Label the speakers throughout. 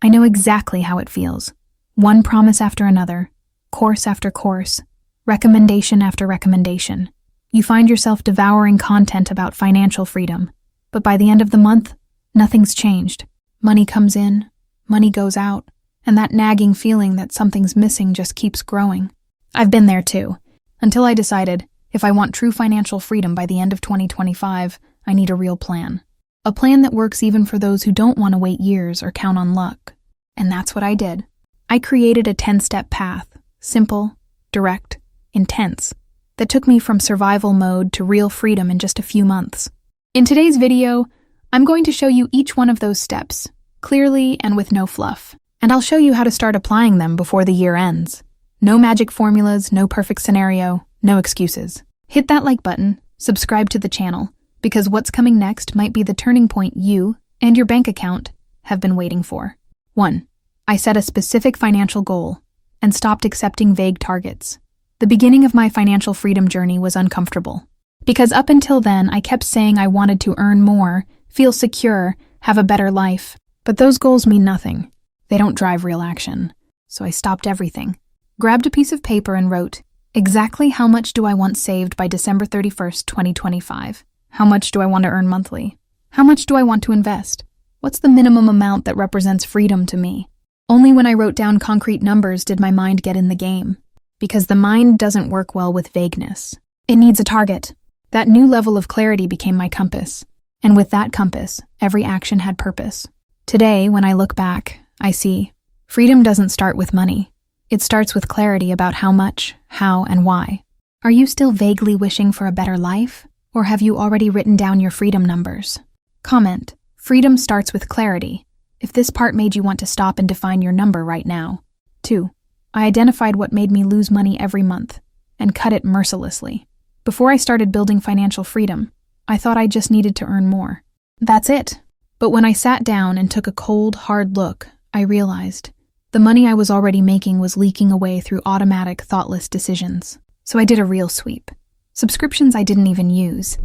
Speaker 1: I know exactly how it feels. One promise after another, course after course, recommendation after recommendation. You find yourself devouring content about financial freedom, but by the end of the month, nothing's changed. Money comes in, money goes out, and that nagging feeling that something's missing just keeps growing. I've been there too, until I decided if I want true financial freedom by the end of 2025, I need a real plan. A plan that works even for those who don't want to wait years or count on luck. And that's what I did. I created a 10-step path, simple, direct, intense, that took me from survival mode to real freedom in just a few months. In today's video, I'm going to show you each one of those steps, clearly and with no fluff. And I'll show you how to start applying them before the year ends. No magic formulas, no perfect scenario, no excuses. Hit that like button, subscribe to the channel, because what's coming next might be the turning point you and your bank account have been waiting for. 1. I set a specific financial goal and stopped accepting vague targets. The beginning of my financial freedom journey was uncomfortable, because up until then I kept saying I wanted to earn more, feel secure, have a better life. But those goals mean nothing. They don't drive real action. So I stopped everything, grabbed a piece of paper and wrote, exactly how much do I want saved by December 31st, 2025? How much do I want to earn monthly? How much do I want to invest? What's the minimum amount that represents freedom to me? Only when I wrote down concrete numbers did my mind get in the game. Because the mind doesn't work well with vagueness. It needs a target. That new level of clarity became my compass. And with that compass, every action had purpose. Today, when I look back, I see freedom doesn't start with money. It starts with clarity about how much, how, and why. Are you still vaguely wishing for a better life? Or have you already written down your freedom numbers? Comment, freedom starts with clarity, if this part made you want to stop and define your number right now. 2. I identified what made me lose money every month, and cut it mercilessly. Before I started building financial freedom, I thought I just needed to earn more. That's it. But when I sat down and took a cold, hard look, I realized the money I was already making was leaking away through automatic, thoughtless decisions. So I did a real sweep. Subscriptions I didn't even use.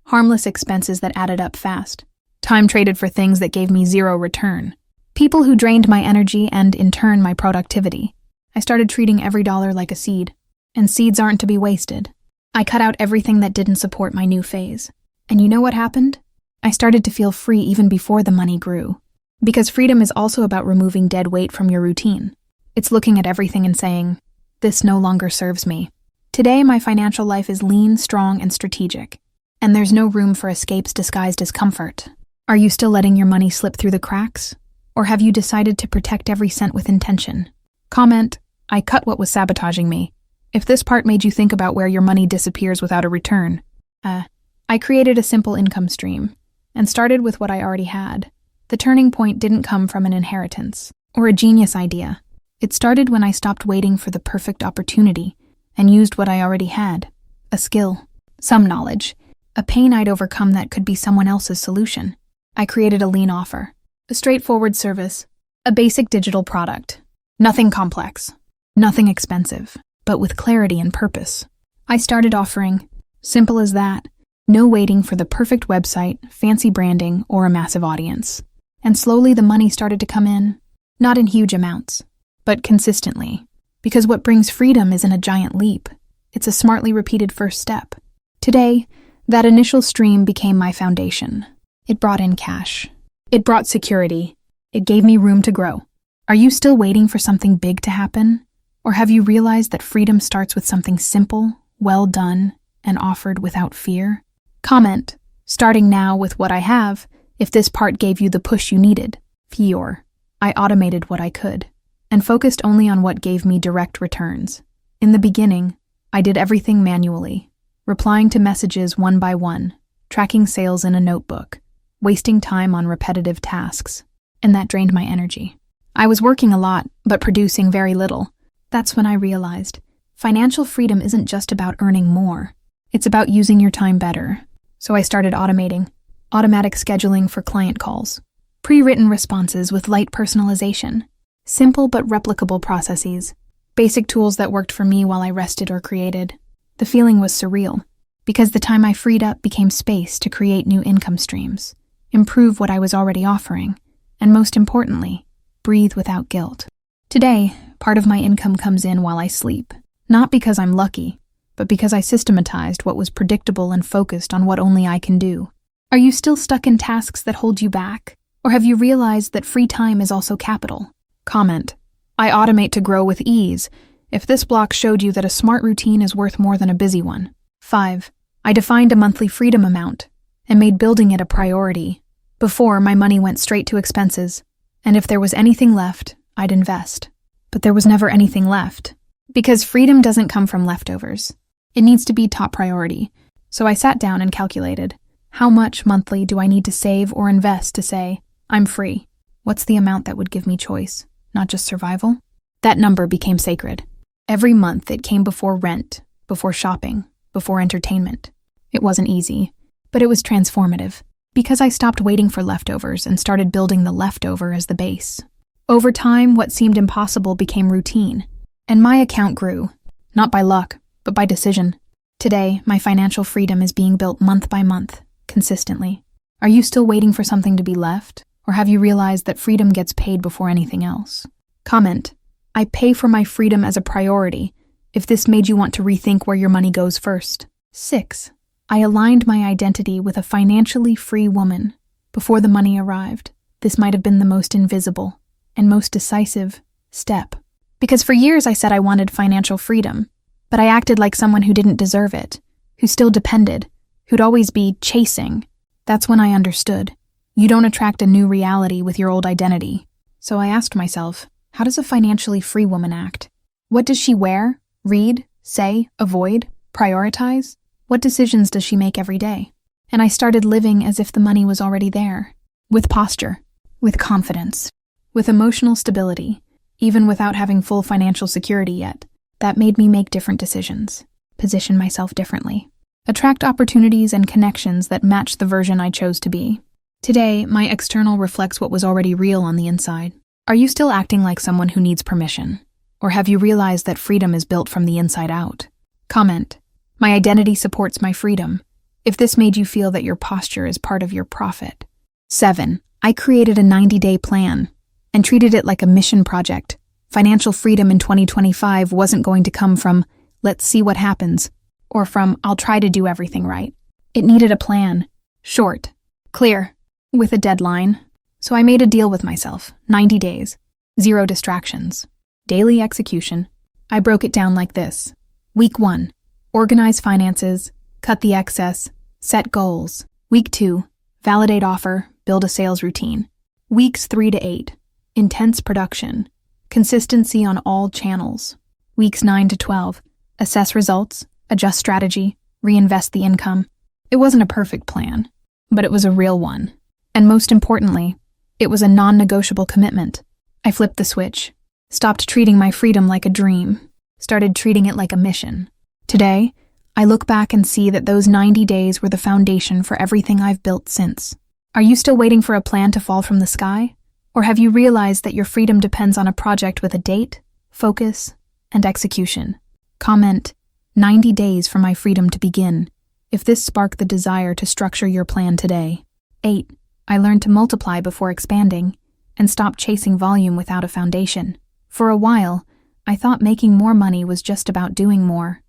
Speaker 1: Harmless expenses that added up fast. Time traded for things that gave me zero return. People who drained my energy and, in turn, my productivity. I started treating every dollar like a seed. And seeds aren't to be wasted. I cut out everything that didn't support my new phase. And you know what happened? I started to feel free even before the money grew. Because freedom is also about removing dead weight from your routine. It's looking at everything and saying, this no longer serves me. Today, my financial life is lean, strong, and strategic. And there's no room for escapes disguised as comfort. Are you still letting your money slip through the cracks? Or have you decided to protect every cent with intention? Comment, I cut what was sabotaging me. If this part made you think about where your money disappears without a return. I created a simple income stream and started with what I already had. The turning point didn't come from an inheritance or a genius idea. It started when I stopped waiting for the perfect opportunity and used what I already had, a skill, some knowledge, a pain I'd overcome that could be someone else's solution. I created a lean offer, a straightforward service, a basic digital product. Nothing complex, nothing expensive, but with clarity and purpose. I started offering, simple as that, no waiting for the perfect website, fancy branding, or a massive audience. And slowly the money started to come in, not in huge amounts, but consistently. Because what brings freedom isn't a giant leap. It's a smartly repeated first step. Today, that initial stream became my foundation. It brought in cash. It brought security. It gave me room to grow. Are you still waiting for something big to happen? Or have you realized that freedom starts with something simple, well done, and offered without fear? Comment, starting now with what I have, if this part gave you the push you needed. Fior. I automated what I could, and focused only on what gave me direct returns. In the beginning, I did everything manually, replying to messages one by one, tracking sales in a notebook, wasting time on repetitive tasks, and that drained my energy. I was working a lot, but producing very little. That's when I realized financial freedom isn't just about earning more. It's about using your time better. So I started automating. Automatic scheduling for client calls. Pre-written responses with light personalization. Simple but replicable processes. Basic tools that worked for me while I rested or created. The feeling was surreal, because the time I freed up became space to create new income streams, improve what I was already offering, and most importantly, breathe without guilt. Today, part of my income comes in while I sleep, not because I'm lucky, but because I systematized what was predictable and focused on what only I can do. Are you still stuck in tasks that hold you back? Or have you realized that free time is also capital? Comment: I automate to grow with ease. If this block showed you that a smart routine is worth more than a busy one. 5. I defined a monthly freedom amount and made building it a priority. Before, my money went straight to expenses, and if there was anything left, I'd invest. But there was never anything left, because freedom doesn't come from leftovers. It needs to be top priority. So I sat down and calculated, how much monthly do I need to save or invest to say, I'm free? What's the amount that would give me choice, not just survival? That number became sacred. Every month it came before rent, before shopping, before entertainment. It wasn't easy, but it was transformative, because I stopped waiting for leftovers and started building the leftover as the base. Over time, what seemed impossible became routine, and my account grew, not by luck, but by decision. Today, my financial freedom is being built month by month, consistently. Are you still waiting for something to be left, or have you realized that freedom gets paid before anything else? Comment: I pay for my freedom as a priority, if this made you want to rethink where your money goes first. 6. I aligned my identity with a financially free woman. Before the money arrived, this might have been the most invisible and most decisive step. Because for years I said I wanted financial freedom, but I acted like someone who didn't deserve it, who still depended, who'd always be chasing. That's when I understood. You don't attract a new reality with your old identity. So I asked myself, how does a financially free woman act? What does she wear, read, say, avoid, prioritize? What decisions does she make every day? And I started living as if the money was already there. With posture, with confidence, with emotional stability, even without having full financial security yet. That made me make different decisions, position myself differently, attract opportunities and connections that match the version I chose to be. Today, my external reflects what was already real on the inside. Are you still acting like someone who needs permission? Or have you realized that freedom is built from the inside out? Comment: my identity supports my freedom, if this made you feel that your posture is part of your profit. 7. I created a 90-day plan and treated it like a mission project. Financial freedom in 2025 wasn't going to come from, let's see what happens, or from, I'll try to do everything right. It needed a plan. Short, clear, with a deadline. So I made a deal with myself, 90 days, 0 distractions, daily execution. I broke it down like this. Week 1, organize finances, cut the excess, set goals. Week 2, validate offer, build a sales routine. Weeks 3 to 8, intense production, consistency on all channels. Weeks 9 to 12, assess results, adjust strategy, reinvest the income. It wasn't a perfect plan, but it was a real one. And most importantly, it was a non-negotiable commitment. I flipped the switch, stopped treating my freedom like a dream, started treating it like a mission. Today, I look back and see that those 90 days were the foundation for everything I've built since. Are you still waiting for a plan to fall from the sky? Or have you realized that your freedom depends on a project with a date, focus, and execution? Comment: 90 days for my freedom to begin, if this sparked the desire to structure your plan today. 8. I learned to multiply before expanding and stop chasing volume without a foundation. For a while, I thought making more money was just about doing more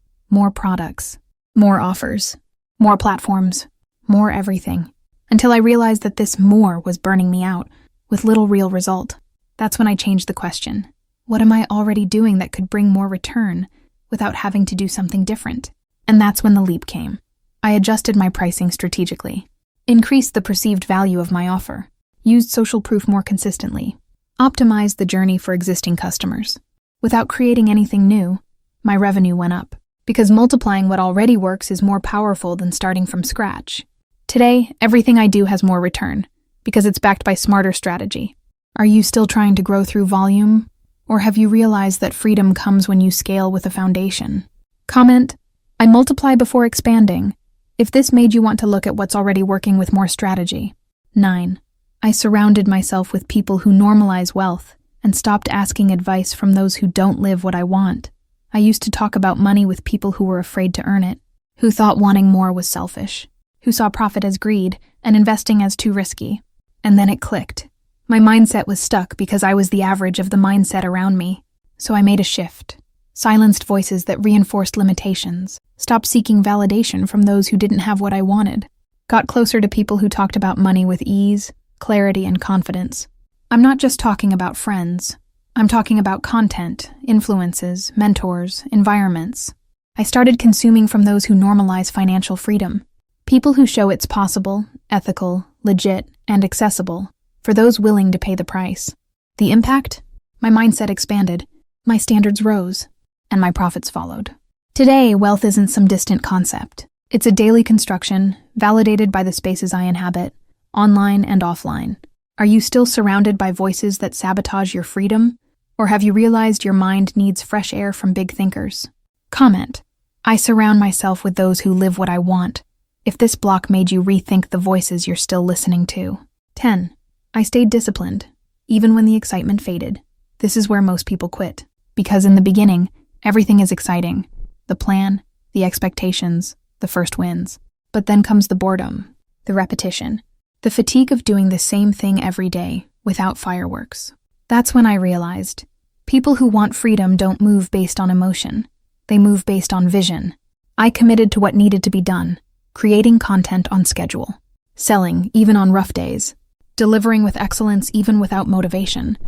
Speaker 1: products, more offers, more platforms, more everything, until I realized that this more was burning me out with little real result. That's when I changed the question. What am I already doing that could bring more return without having to do something different? And that's when the leap came. I adjusted my pricing strategically, increased the perceived value of my offer, used social proof more consistently, optimized the journey for existing customers. Without creating anything new, my revenue went up, because multiplying what already works is more powerful than starting from scratch. Today, everything I do has more return, because it's backed by smarter strategy. Are you still trying to grow through volume? Or have you realized that freedom comes when you scale with a foundation? Comment: I multiply before expanding, if this made you want to look at what's already working with more strategy. 9. I surrounded myself with people who normalize wealth and stopped asking advice from those who don't live what I want. I used to talk about money with people who were afraid to earn it, who thought wanting more was selfish, who saw profit as greed and investing as too risky. And then it clicked. My mindset was stuck because I was the average of the mindset around me. So I made a shift. Silenced voices that reinforced limitations. Stopped seeking validation from those who didn't have what I wanted. Got closer to people who talked about money with ease, clarity, and confidence. I'm not just talking about friends. I'm talking about content, influences, mentors, environments. I started consuming from those who normalize financial freedom. People who show it's possible, ethical, legit, and accessible for those willing to pay the price. The impact? My mindset expanded, my standards rose, and my profits followed. Today, wealth isn't some distant concept. It's a daily construction, validated by the spaces I inhabit, online and offline. Are you still surrounded by voices that sabotage your freedom? Or have you realized your mind needs fresh air from big thinkers? Comment. I surround myself with those who live what I want. If this block made you rethink the voices you're still listening to. 10. I stayed disciplined, even when the excitement faded. This is where most people quit. Because in the beginning, everything is exciting. The plan, the expectations, the first wins. But then comes the boredom, the repetition, the fatigue of doing the same thing every day without fireworks. That's when I realized, people who want freedom don't move based on emotion. They move based on vision. I committed to what needed to be done, creating content on schedule, selling even on rough days, delivering with excellence even without motivation,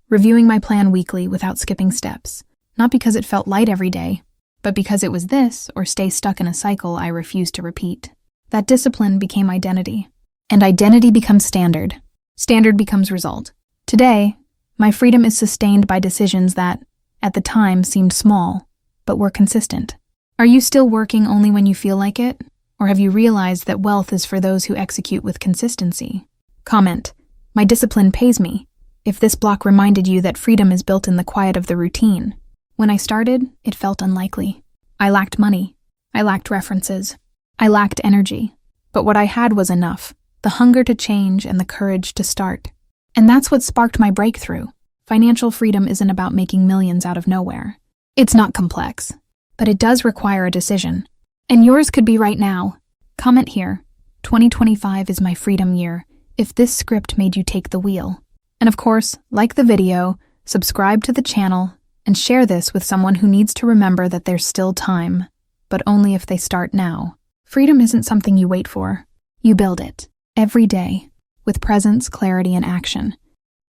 Speaker 1: reviewing my plan weekly without skipping steps, not because it felt light every day, but because it was this or stay stuck in a cycle I refused to repeat. That discipline became identity, and identity becomes standard. Standard becomes result. Today, my freedom is sustained by decisions that, at the time, seemed small, but were consistent. Are you still working only when you feel like it? Or have you realized that wealth is for those who execute with consistency? Comment. My discipline pays me. If this block reminded you that freedom is built in the quiet of the routine. When I started, it felt unlikely. I lacked money. I lacked references. I lacked energy. But what I had was enough. The hunger to change and the courage to start. And that's what sparked my breakthrough. Financial freedom isn't about making millions out of nowhere. It's not complex, but it does require a decision. And yours could be right now. Comment here. 2025 is my freedom year, if this script made you take the wheel. And of course, like the video, subscribe to the channel, and share this with someone who needs to remember that there's still time, but only if they start now. Freedom isn't something you wait for. You build it, every day, with presence, clarity, and action.